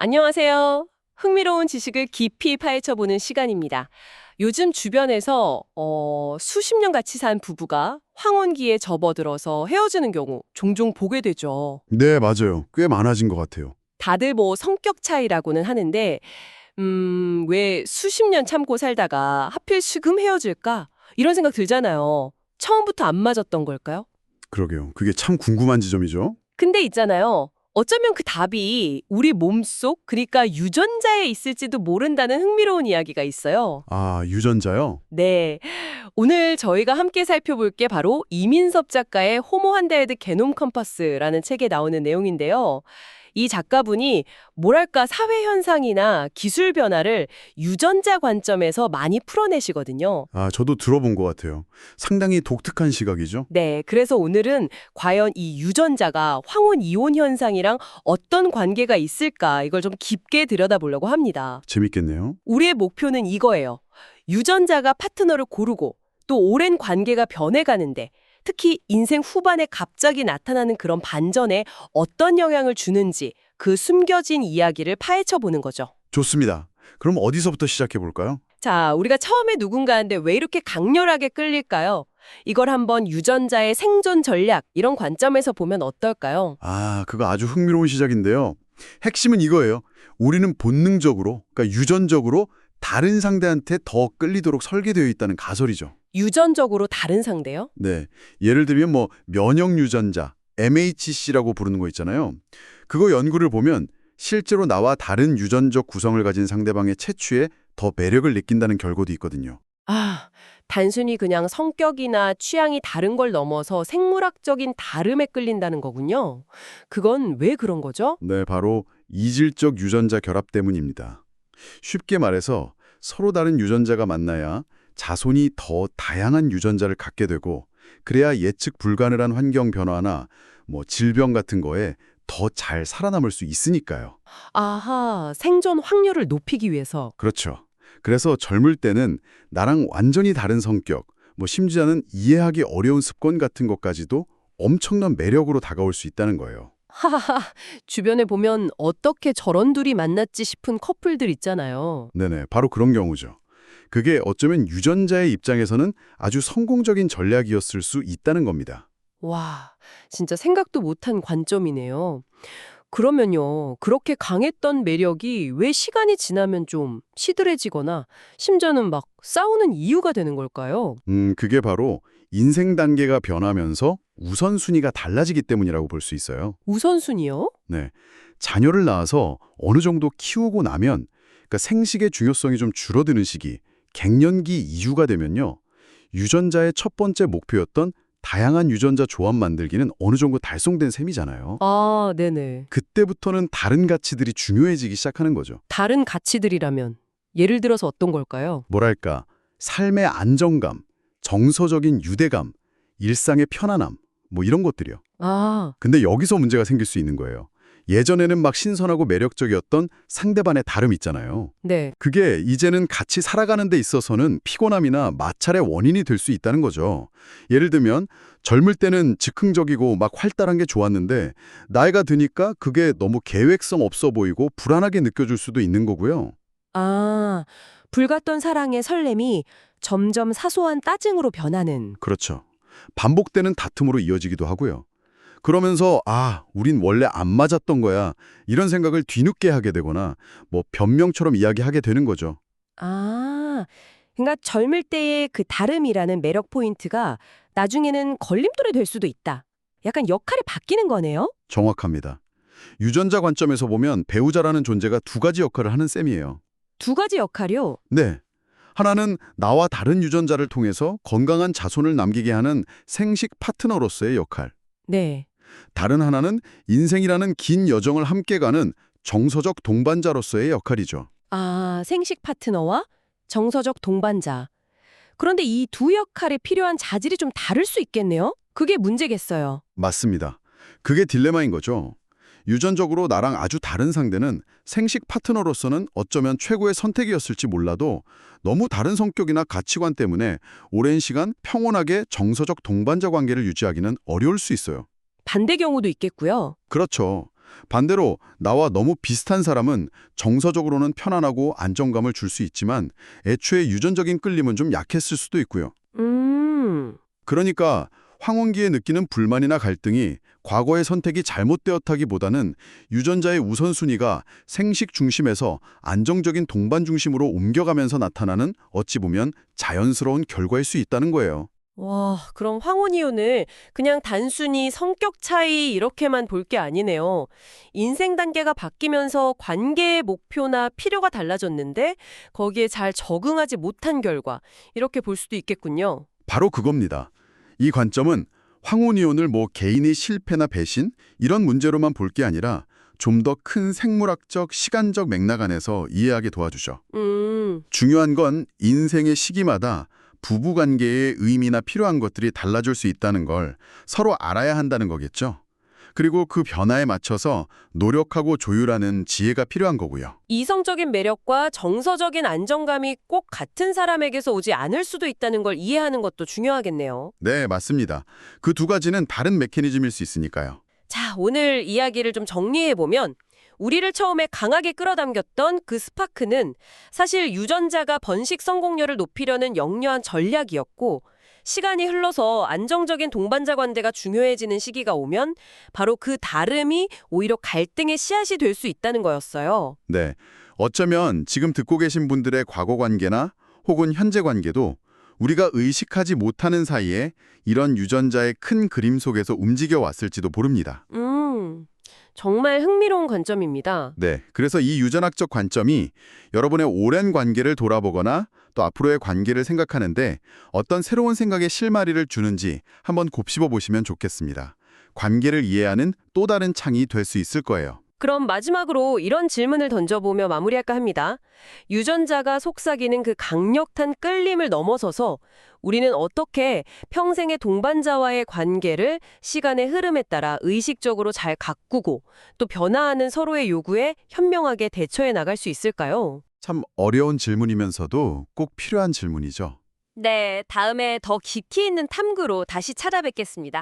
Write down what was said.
안녕하세요. 흥미로운 지식을 깊이 파헤쳐보는 시간입니다. 요즘 주변에서 수십 년 같이 산 부부가 황혼기에 접어들어서 헤어지는 경우 종종 보게 되죠. 네, 맞아요. 꽤 많아진 것 같아요. 다들 뭐 성격 차이라고는 하는데 왜 수십 년 참고 살다가 하필 지금 헤어질까? 이런 생각 들잖아요. 처음부터 안 맞았던 걸까요? 그러게요. 그게 참 궁금한 지점이죠. 근데 있잖아요. 어쩌면 그 답이 우리 몸속, 그러니까 유전자에 있을지도 모른다는 흥미로운 이야기가 있어요. 아, 유전자요? 네. 오늘 저희가 함께 살펴볼 게 바로 이민섭 작가의 호모 한데헤드 게놈 컴파스라는 책에 나오는 내용인데요. 이 작가분이 뭐랄까 사회 현상이나 기술 변화를 유전자 관점에서 많이 풀어내시거든요. 아, 저도 들어본 것 같아요. 상당히 독특한 시각이죠. 네, 그래서 오늘은 과연 이 유전자가 황혼 이혼 현상이랑 어떤 관계가 있을까 이걸 좀 깊게 들여다보려고 합니다. 재밌겠네요. 우리의 목표는 이거예요. 유전자가 파트너를 고르고 또 오랜 관계가 변해가는데 특히 인생 후반에 갑자기 나타나는 그런 반전에 어떤 영향을 주는지 그 숨겨진 이야기를 파헤쳐 보는 거죠. 좋습니다. 그럼 어디서부터 시작해 볼까요? 자, 우리가 처음에 누군가한테 왜 이렇게 강렬하게 끌릴까요? 이걸 한번 유전자의 생존 전략 이런 관점에서 보면 어떨까요? 아, 그거 아주 흥미로운 시작인데요. 핵심은 이거예요. 우리는 본능적으로, 그러니까 유전적으로 다른 상대한테 더 끌리도록 설계되어 있다는 가설이죠. 유전적으로 다른 상대요? 네. 예를 들면 면역 유전자, MHC라고 부르는 거 있잖아요. 그거 연구를 보면 실제로 나와 다른 유전적 구성을 가진 상대방의 채취에 더 매력을 느낀다는 결과도 있거든요. 아, 단순히 그냥 성격이나 취향이 다른 걸 넘어서 생물학적인 다름에 끌린다는 거군요. 그건 왜 그런 거죠? 네, 바로 이질적 유전자 결합 때문입니다. 쉽게 말해서 서로 다른 유전자가 만나야 자손이 더 다양한 유전자를 갖게 되고 그래야 예측 불가능한 환경 변화나 질병 같은 거에 더 잘 살아남을 수 있으니까요. 아하, 생존 확률을 높이기 위해서. 그렇죠. 그래서 젊을 때는 나랑 완전히 다른 성격, 심지어는 이해하기 어려운 습관 같은 것까지도 엄청난 매력으로 다가올 수 있다는 거예요. 하하하, 주변에 보면 어떻게 저런 둘이 만났지 싶은 커플들 있잖아요. 네네, 바로 그런 경우죠. 그게 어쩌면 유전자의 입장에서는 아주 성공적인 전략이었을 수 있다는 겁니다. 와, 진짜 생각도 못한 관점이네요. 그러면요, 그렇게 강했던 매력이 왜 시간이 지나면 좀 시들해지거나 심지어는 막 싸우는 이유가 되는 걸까요? 그게 바로 인생 단계가 변하면서 우선순위가 달라지기 때문이라고 볼 수 있어요. 우선순위요? 네. 자녀를 낳아서 어느 정도 키우고 나면 그러니까 생식의 중요성이 좀 줄어드는 시기, 갱년기 이후가 되면요. 유전자의 첫 번째 목표였던 다양한 유전자 조합 만들기는 어느 정도 달성된 셈이잖아요. 아, 네네. 그때부터는 다른 가치들이 중요해지기 시작하는 거죠. 다른 가치들이라면 예를 들어서 어떤 걸까요? 뭐랄까, 삶의 안정감, 정서적인 유대감, 일상의 편안함, 이런 것들이요. 아, 근데 여기서 문제가 생길 수 있는 거예요. 예전에는 막 신선하고 매력적이었던 상대방의 다름 있잖아요. 네. 그게 이제는 같이 살아가는 데 있어서는 피곤함이나 마찰의 원인이 될 수 있다는 거죠. 예를 들면 젊을 때는 즉흥적이고 막 활달한 게 좋았는데 나이가 드니까 그게 너무 계획성 없어 보이고 불안하게 느껴질 수도 있는 거고요. 아, 불같던 사랑의 설렘이 점점 사소한 따증으로 변하는. 그렇죠. 반복되는 다툼으로 이어지기도 하고요. 그러면서 우린 원래 안 맞았던 거야. 이런 생각을 뒤늦게 하게 되거나 변명처럼 이야기하게 되는 거죠. 아, 그러니까 젊을 때의 그 다름이라는 매력 포인트가 나중에는 걸림돌이 될 수도 있다. 약간 역할이 바뀌는 거네요? 정확합니다. 유전자 관점에서 보면 배우자라는 존재가 두 가지 역할을 하는 셈이에요. 두 가지 역할이요? 네. 하나는 나와 다른 유전자를 통해서 건강한 자손을 남기게 하는 생식 파트너로서의 역할. 네. 다른 하나는 인생이라는 긴 여정을 함께 가는 정서적 동반자로서의 역할이죠. 아, 생식 파트너와 정서적 동반자. 그런데 이 두 역할에 필요한 자질이 좀 다를 수 있겠네요? 그게 문제겠어요. 맞습니다. 그게 딜레마인 거죠. 유전적으로 나랑 아주 다른 상대는 생식 파트너로서는 어쩌면 최고의 선택이었을지 몰라도 너무 다른 성격이나 가치관 때문에 오랜 시간 평온하게 정서적 동반자 관계를 유지하기는 어려울 수 있어요. 반대 경우도 있겠고요. 그렇죠. 반대로 나와 너무 비슷한 사람은 정서적으로는 편안하고 안정감을 줄 수 있지만 애초에 유전적인 끌림은 좀 약했을 수도 있고요. 그러니까 황혼기에 느끼는 불만이나 갈등이 과거의 선택이 잘못되었다기보다는 유전자의 우선순위가 생식 중심에서 안정적인 동반 중심으로 옮겨가면서 나타나는 어찌 보면 자연스러운 결과일 수 있다는 거예요. 와, 그럼 황혼이혼을 그냥 단순히 성격 차이 이렇게만 볼 게 아니네요. 인생 단계가 바뀌면서 관계의 목표나 필요가 달라졌는데 거기에 잘 적응하지 못한 결과 이렇게 볼 수도 있겠군요. 바로 그겁니다. 이 관점은 황혼이혼을 개인의 실패나 배신 이런 문제로만 볼 게 아니라 좀 더 큰 생물학적, 시간적 맥락 안에서 이해하게 도와주죠. 중요한 건 인생의 시기마다 부부관계의 의미나 필요한 것들이 달라질 수 있다는 걸 서로 알아야 한다는 거겠죠. 그리고 그 변화에 맞춰서 노력하고 조율하는 지혜가 필요한 거고요. 이성적인 매력과 정서적인 안정감이 꼭 같은 사람에게서 오지 않을 수도 있다는 걸 이해하는 것도 중요하겠네요. 네, 맞습니다. 그 두 가지는 다른 메커니즘일 수 있으니까요. 자, 오늘 이야기를 좀 정리해보면 우리를 처음에 강하게 끌어당겼던 그 스파크는 사실 유전자가 번식 성공률을 높이려는 영려한 전략이었고 시간이 흘러서 안정적인 동반자 관계가 중요해지는 시기가 오면 바로 그 다름이 오히려 갈등의 씨앗이 될 수 있다는 거였어요. 네, 어쩌면 지금 듣고 계신 분들의 과거 관계나 혹은 현재 관계도 우리가 의식하지 못하는 사이에 이런 유전자의 큰 그림 속에서 움직여 왔을지도 모릅니다. 정말 흥미로운 관점입니다. 네, 그래서 이 유전학적 관점이 여러분의 오랜 관계를 돌아보거나 또 앞으로의 관계를 생각하는데 어떤 새로운 생각의 실마리를 주는지 한번 곱씹어 보시면 좋겠습니다. 관계를 이해하는 또 다른 창이 될 수 있을 거예요. 그럼 마지막으로 이런 질문을 던져보며 마무리할까 합니다. 유전자가 속삭이는 그 강력한 끌림을 넘어서서 우리는 어떻게 평생의 동반자와의 관계를 시간의 흐름에 따라 의식적으로 잘 가꾸고 또 변화하는 서로의 요구에 현명하게 대처해 나갈 수 있을까요? 참 어려운 질문이면서도 꼭 필요한 질문이죠. 네, 다음에 더 깊이 있는 탐구로 다시 찾아뵙겠습니다.